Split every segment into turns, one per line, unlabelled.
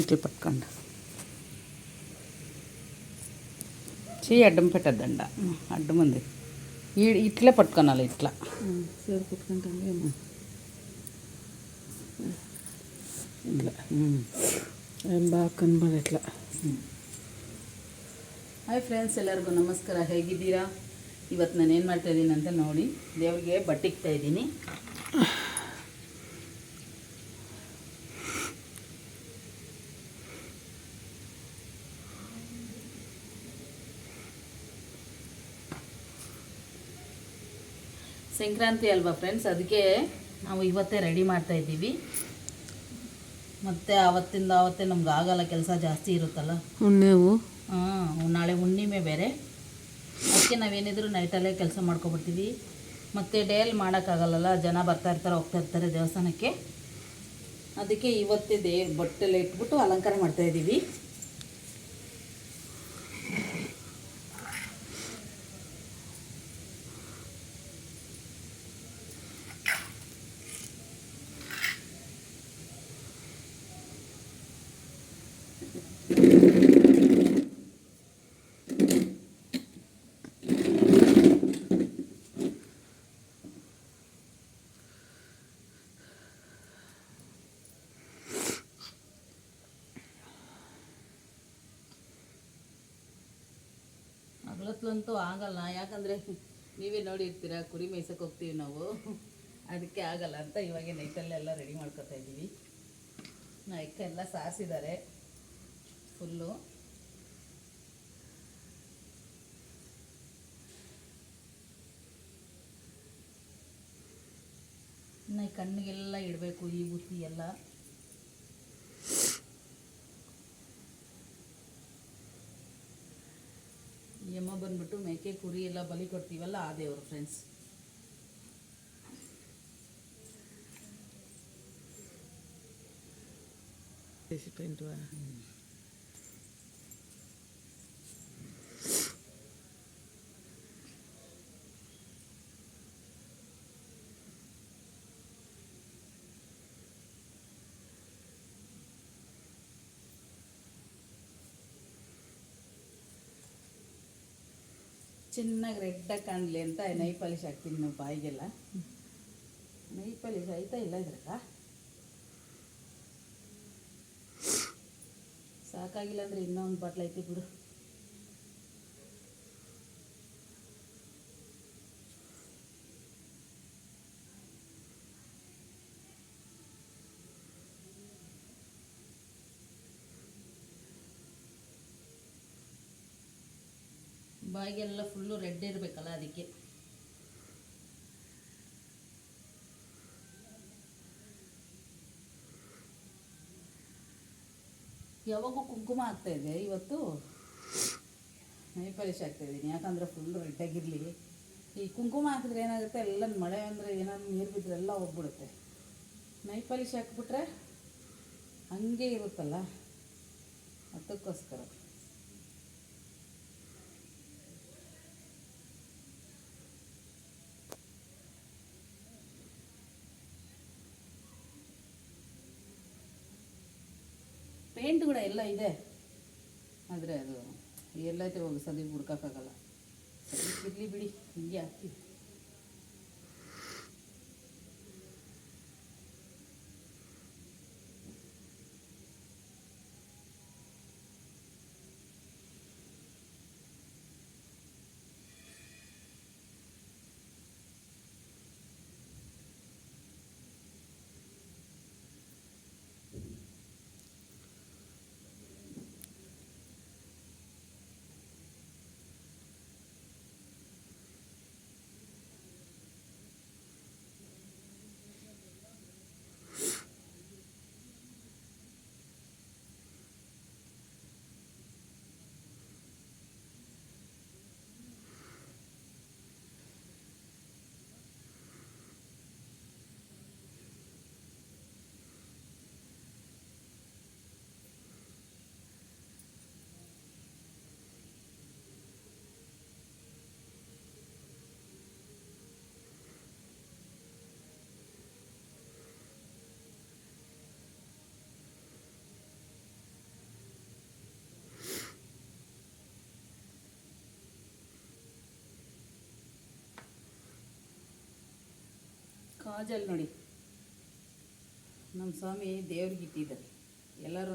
ఇట్లా పట్టుకోండి. చెయ్యి అడ్డం పెట్టద్దండ, అడ్డం ఉంది. ఇట్లే పట్టుకోనాలి, ఇట్లా
సేరు పట్టుకుంటాను ಇಟ್లా ಬಾగా ಕನ್ಬಾರ ಇಟ್లా.
ಹಾಯ್ ಫ್ರೆಂಡ್ಸ್, ಎಲ್ಲರಿಗೂ ನಮಸ್ಕಾರ. ಹೇಗಿದ್ದೀರಾ? ಇವತ್ತು ನಾನು ಏನು ಮಾಡ್ತಾಯಿದ್ದೀನಿ ಅಂತ ನೋಡಿ, ದೇವರಿಗೆ ಬಟ್ಟೆ ಇಕ್ತಾಯಿದ್ದೀನಿ. ಸಂಕ್ರಾಂತಿ ಅಲ್ವಾ ಫ್ರೆಂಡ್ಸ್, ಅದಕ್ಕೆ ನಾವು ಇವತ್ತೇ ರೆಡಿ ಮಾಡ್ತಾಯಿದ್ದೀವಿ. ಮತ್ತು ಅವತ್ತೇ ನಮ್ಗೆ ಆಗಲ್ಲ, ಕೆಲಸ ಜಾಸ್ತಿ ಇರುತ್ತಲ್ಲ.
ಹುಣ್ಣಿಮೆವು
ನಾಳೆ ಹುಣ್ಣಿಮೆ ಬೇರೆ, ಅದಕ್ಕೆ ನಾವೇನಿದ್ರು ನೈಟಲ್ಲೇ ಕೆಲಸ ಮಾಡ್ಕೊಬಿಡ್ತೀವಿ. ಮತ್ತು ಡೇಲಿ ಮಾಡೋಕ್ಕಾಗಲ್ಲ, ಜನ ಬರ್ತಾ ಇರ್ತಾರೆ ಹೋಗ್ತಾ ಇರ್ತಾರೆ ದೇವಸ್ಥಾನಕ್ಕೆ. ಅದಕ್ಕೆ ಇವತ್ತೇ ಬಟ್ಟೆಲ್ಲ ಇಟ್ಬಿಟ್ಟು ಅಲಂಕಾರ ಮಾಡ್ತಾಯಿದ್ದೀವಿ. ಹಗಲತ್ತಂತೂ ಆಗಲ್ಲ, ಯಾಕಂದರೆ ನೀವೇ ನೋಡಿರ್ತೀರ, ಕುರಿ ಮೇಯ್ಸಕ್ಕೆ ಹೋಗ್ತೀವಿ ನಾವು, ಅದಕ್ಕೆ ಆಗಲ್ಲ ಅಂತ ಇವಾಗೆ ನೈಟಲ್ಲೆಲ್ಲ ರೆಡಿ ಮಾಡ್ಕೊತಾ ಇದ್ದೀವಿ. ಅಕ್ಕ ಎಲ್ಲ ಸಾರಿಸಿದ್ದಾರೆ ಫುಲ್ಲು. ಇನ್ನು ಕಣ್ಣಿಗೆಲ್ಲ ಇಡಬೇಕು ಈ ಬುತ್ತಿ ಎಲ್ಲ. ಯಮ್ಮ ಬಂದ್ಬಿಟ್ಟು ಮೇಕೆ ಕುರಿ ಎಲ್ಲ ಬಲಿ ಕೊಡ್ತೀವಲ್ಲ ಆ ದೇವರು ಫ್ರೆಂಡ್ಸ್. ಚೆನ್ನಾಗಿ ರೆಡ್ಡಾಗಿ ಕಾಣಲಿ ಅಂತ ನೈ ಪಾಲಿಶ್ ಹಾಕ್ತೀನಿ ನಾವು ಬಾಯಿಗೆಲ್ಲ. ನೈ ಪಾಲಿಶ್ ಆಯ್ತಾ ಇಲ್ಲ ಇದ್ರಾಗ? ಸಾಕಾಗಿಲ್ಲ ಅಂದರೆ ಇನ್ನೊಂದು ಬಾಟ್ಲ್ ಐತಿ ಬಿಡು. ಬಾಯಿಗೆಲ್ಲ ಫುಲ್ಲು ರೆಡ್ ಇರಬೇಕಲ್ಲ, ಅದಕ್ಕೆ. ಯಾವಾಗೂ ಕುಂಕುಮ ಹಾಕ್ತಾಯಿದ್ದೆ, ಇವತ್ತು ನೈ ಪಾಲಿಶ್ ಹಾಕ್ತಾಯಿದ್ದೀನಿ. ಯಾಕಂದರೆ ಫುಲ್ಲು ರೆಡ್ಡಾಗಿರಲಿ. ಈ ಕುಂಕುಮ ಹಾಕಿದ್ರೆ ಏನಾಗುತ್ತೆ, ಎಲ್ಲ ಮಳೆ ಅಂದರೆ ಏನಾದ್ರು ನೀರು ಬಿದ್ದರೆ ಎಲ್ಲ ಹೋಗ್ಬಿಡುತ್ತೆ. ನೈ ಪಾಲಿಶ್ ಹಾಕ್ಬಿಟ್ರೆ ಹಂಗೆ ಇರುತ್ತಲ್ಲ, ಅದಕ್ಕೋಸ್ಕರ. ಪೇಂಟ್ ಕೂಡ ಎಲ್ಲ ಇದೆ, ಆದರೆ ಅದು ಎಲ್ಲೈತೆ ಹೋಗಿ ಸದಿ ಹುಡ್ಕೋಕ್ಕಾಗಲ್ಲ. ಇರಲಿ ಬಿಡಿ, ಹಿಂಗೆ ಹಾಕ್ತೀವಿ. ಕಾಜಲ್ ನೋಡಿ, ನಮ್ಮ ಸ್ವಾಮಿ ದೇವ್ರಿಗೆ ಇಟ್ಟಿದ್ದಾರೆ. ಎಲ್ಲರೂ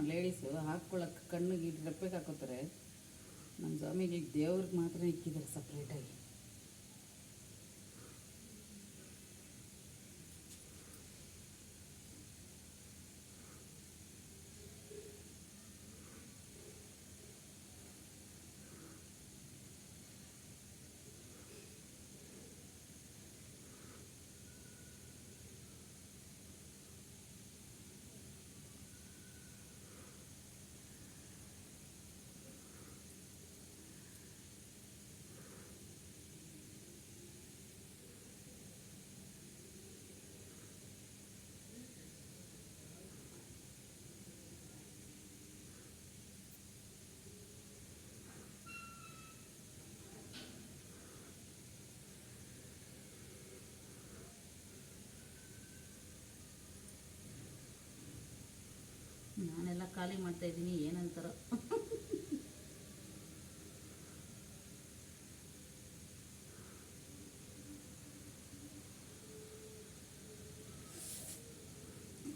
ಲೇಡೀಸು ಹಾಕ್ಕೊಳಕ್ಕೆ ಕಣ್ಣಿಗೆ ರೆಪ್ಪೆಗೆ ಹಾಕೋತಾರೆ. ನಮ್ಮ ಸ್ವಾಮಿಗೆ ದೇವ್ರಿಗೆ ಮಾತ್ರ ಇಕ್ಕಿದ್ದಾರೆ ಸಪ್ರೇಟಾಗಿ. ನಾನೆಲ್ಲ ಖಾಲಿ ಮಾಡ್ತಾಯಿದ್ದೀನಿ, ಏನಂತಾರೋ.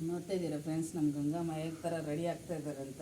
ನೋಡ್ತಾ ಇದ್ದೀರಾ ಫ್ರೆಂಡ್ಸ್, ನಮ್ಮ ಗಂಗಮ್ಮ ಹೇಗೆ ಥರ ರೆಡಿ ಆಗ್ತಾ ಇದ್ದಾರಂತ.